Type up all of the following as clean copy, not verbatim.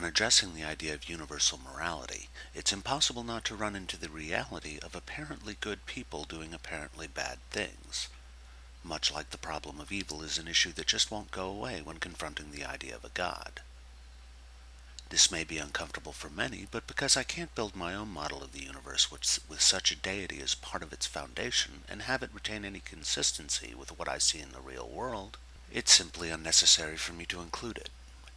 addressing the idea of universal morality, it's impossible not to run into the reality of apparently good people doing apparently bad things. Much like the problem of evil is an issue that just won't go away when confronting the idea of a God. This may be uncomfortable for many, but because I can't build my own model of the universe with such a deity as part of its foundation and have it retain any consistency with what I see in the real world, it's simply unnecessary for me to include it.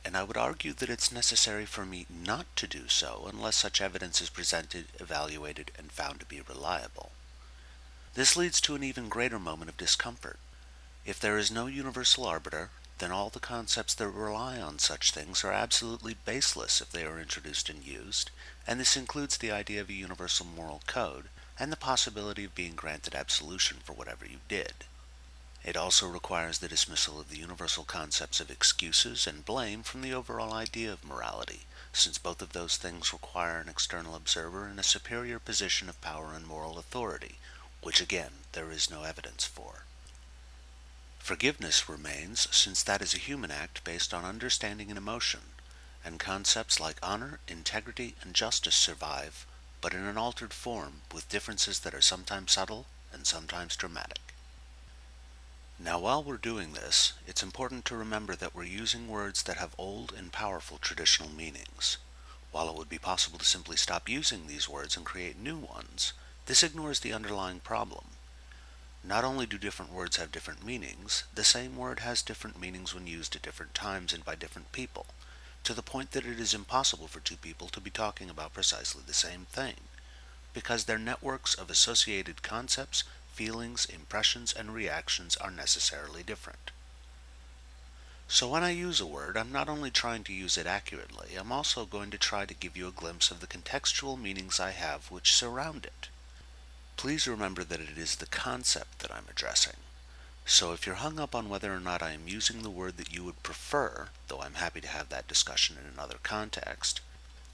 And I would argue that it's necessary for me not to do so unless such evidence is presented, evaluated, and found to be reliable. This leads to an even greater moment of discomfort. If there is no universal arbiter, then all the concepts that rely on such things are absolutely baseless if they are introduced and used, and this includes the idea of a universal moral code and the possibility of being granted absolution for whatever you did. It also requires the dismissal of the universal concepts of excuses and blame from the overall idea of morality, since both of those things require an external observer in a superior position of power and moral authority, which again there is no evidence for. Forgiveness remains, since that is a human act based on understanding and emotion, and concepts like honor, integrity, and justice survive, but in an altered form, with differences that are sometimes subtle and sometimes dramatic. Now, while we're doing this, it's important to remember that we're using words that have old and powerful traditional meanings. While it would be possible to simply stop using these words and create new ones, this ignores the underlying problem. Not only do different words have different meanings, the same word has different meanings when used at different times and by different people, to the point that it is impossible for two people to be talking about precisely the same thing, because their networks of associated concepts, feelings, impressions, and reactions are necessarily different. So when I use a word, I'm not only trying to use it accurately, I'm also going to try to give you a glimpse of the contextual meanings I have which surround it. Please remember that it is the concept that I'm addressing. So if you're hung up on whether or not I am using the word that you would prefer, though I'm happy to have that discussion in another context,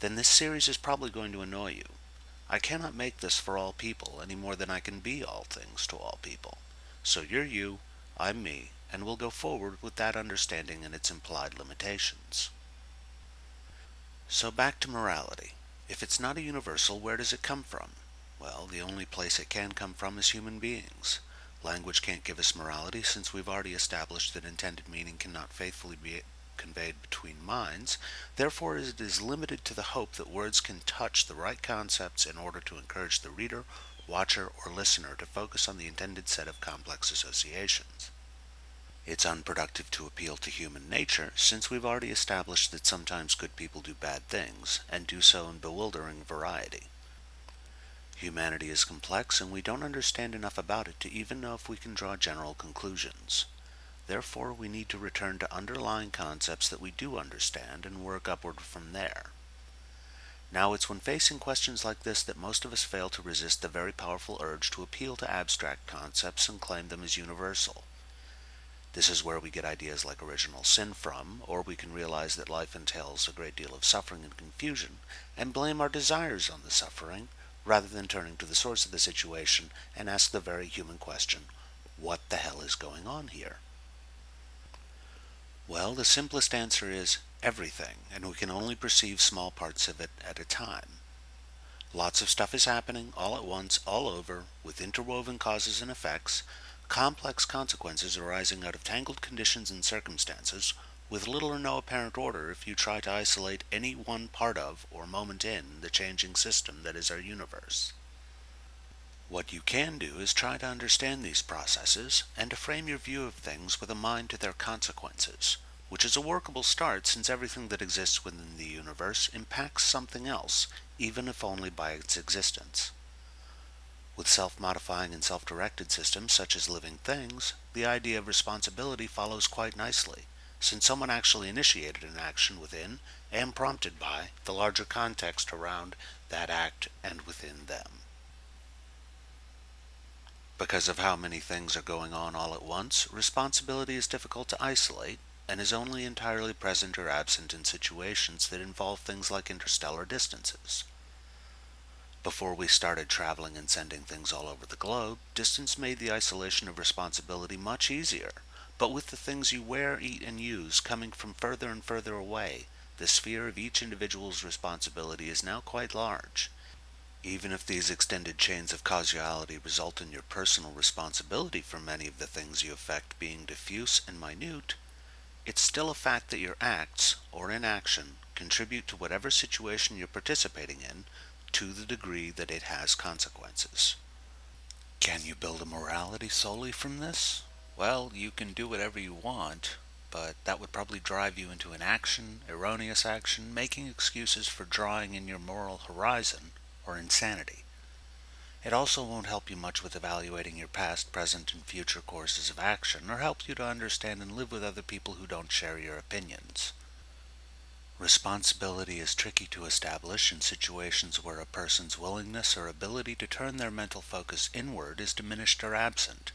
then this series is probably going to annoy you. I cannot make this for all people any more than I can be all things to all people. So you're you, I'm me, and we'll go forward with that understanding and its implied limitations. So back to morality. If it's not a universal, where does it come from? Well, the only place it can come from is human beings. Language can't give us morality since we've already established that intended meaning cannot faithfully be conveyed between minds, therefore it is limited to the hope that words can touch the right concepts in order to encourage the reader, watcher, or listener to focus on the intended set of complex associations. It's unproductive to appeal to human nature, since we've already established that sometimes good people do bad things, and do so in bewildering variety. Humanity is complex, and we don't understand enough about it to even know if we can draw general conclusions. Therefore, we need to return to underlying concepts that we do understand and work upward from there. Now, it's when facing questions like this that most of us fail to resist the very powerful urge to appeal to abstract concepts and claim them as universal. This is where we get ideas like original sin from, or we can realize that life entails a great deal of suffering and confusion, and blame our desires on the suffering, rather than turning to the source of the situation and ask the very human question, what the hell is going on here? Well, the simplest answer is everything, and we can only perceive small parts of it at a time. Lots of stuff is happening all at once, all over, with interwoven causes and effects, complex consequences arising out of tangled conditions and circumstances, with little or no apparent order if you try to isolate any one part of or moment in the changing system that is our universe. What you can do is try to understand these processes and to frame your view of things with a mind to their consequences, which is a workable start since everything that exists within the universe impacts something else, even if only by its existence. With self-modifying and self-directed systems such as living things, the idea of responsibility follows quite nicely, since someone actually initiated an action within and prompted by the larger context around that act and within them. Because of how many things are going on all at once, responsibility is difficult to isolate and is only entirely present or absent in situations that involve things like interstellar distances. Before we started traveling and sending things all over the globe, distance made the isolation of responsibility much easier, but with the things you wear, eat, and use coming from further and further away, the sphere of each individual's responsibility is now quite large. Even if these extended chains of causality result in your personal responsibility for many of the things you affect being diffuse and minute, it's still a fact that your acts, or inaction, contribute to whatever situation you're participating in, to the degree that it has consequences. Can you build a morality solely from this? Well, you can do whatever you want, but that would probably drive you into inaction, erroneous action, making excuses for drawing in your moral horizon, or insanity. It also won't help you much with evaluating your past, present, and future courses of action, or help you to understand and live with other people who don't share your opinions. Responsibility is tricky to establish in situations where a person's willingness or ability to turn their mental focus inward is diminished or absent.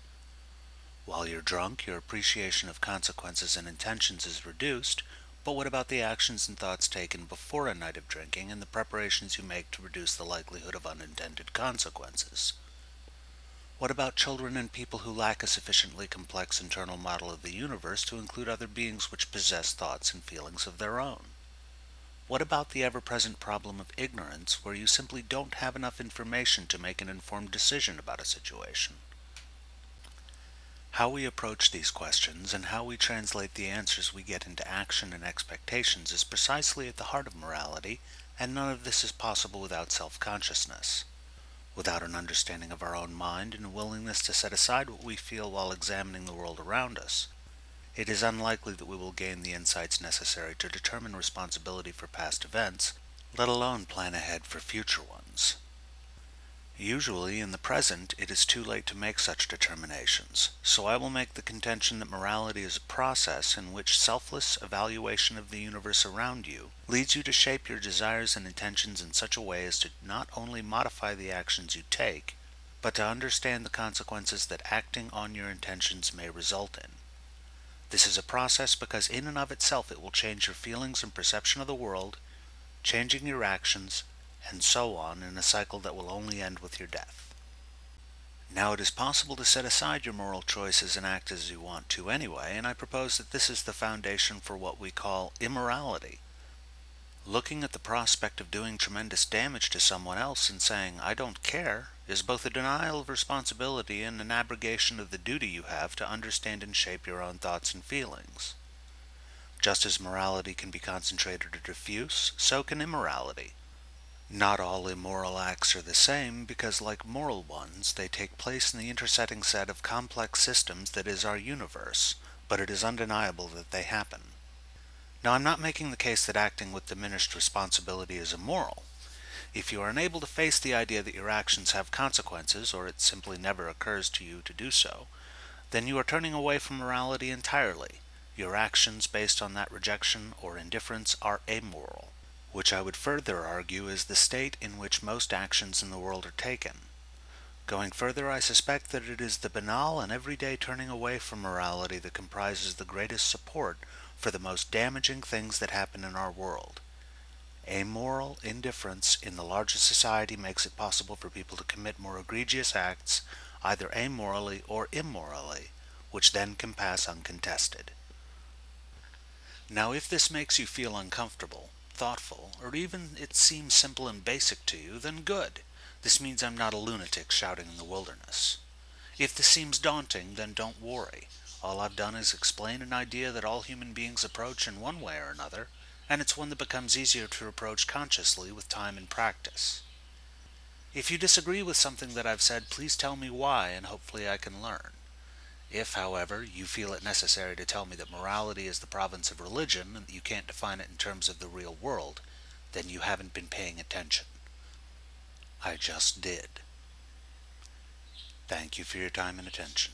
While you're drunk, your appreciation of consequences and intentions is reduced, but what about the actions and thoughts taken before a night of drinking and the preparations you make to reduce the likelihood of unintended consequences? What about children and people who lack a sufficiently complex internal model of the universe to include other beings which possess thoughts and feelings of their own? What about the ever-present problem of ignorance, where you simply don't have enough information to make an informed decision about a situation? How we approach these questions and how we translate the answers we get into action and expectations is precisely at the heart of morality, and none of this is possible without self-consciousness. Without an understanding of our own mind and a willingness to set aside what we feel while examining the world around us, it is unlikely that we will gain the insights necessary to determine responsibility for past events, let alone plan ahead for future ones. Usually, in the present, it is too late to make such determinations, so I will make the contention that morality is a process in which selfless evaluation of the universe around you leads you to shape your desires and intentions in such a way as to not only modify the actions you take, but to understand the consequences that acting on your intentions may result in. This is a process because in and of itself it will change your feelings and perception of the world, changing your actions, and so on in a cycle that will only end with your death. Now it is possible to set aside your moral choices and act as you want to anyway, and I propose that this is the foundation for what we call immorality. Looking at the prospect of doing tremendous damage to someone else and saying, "I don't care," is both a denial of responsibility and an abrogation of the duty you have to understand and shape your own thoughts and feelings. Just as morality can be concentrated or diffuse, so can immorality. Not all immoral acts are the same because, like moral ones, they take place in the intersecting set of complex systems that is our universe, but it is undeniable that they happen. Now, I'm not making the case that acting with diminished responsibility is immoral. If you are unable to face the idea that your actions have consequences, or it simply never occurs to you to do so, then you are turning away from morality entirely. Your actions based on that rejection or indifference are amoral, which I would further argue is the state in which most actions in the world are taken. Going further, I suspect that it is the banal and everyday turning away from morality that comprises the greatest support for the most damaging things that happen in our world. Amoral indifference in the larger society makes it possible for people to commit more egregious acts, either amorally or immorally, which then can pass uncontested. Now, if this makes you feel uncomfortable, thoughtful, or even it seems simple and basic to you, then good. This means I'm not a lunatic shouting in the wilderness. If this seems daunting, then don't worry. All I've done is explain an idea that all human beings approach in one way or another, and it's one that becomes easier to approach consciously with time and practice. If you disagree with something that I've said, please tell me why, and hopefully I can learn. If, however, you feel it necessary to tell me that morality is the province of religion and that you can't define it in terms of the real world, then you haven't been paying attention. I just did. Thank you for your time and attention.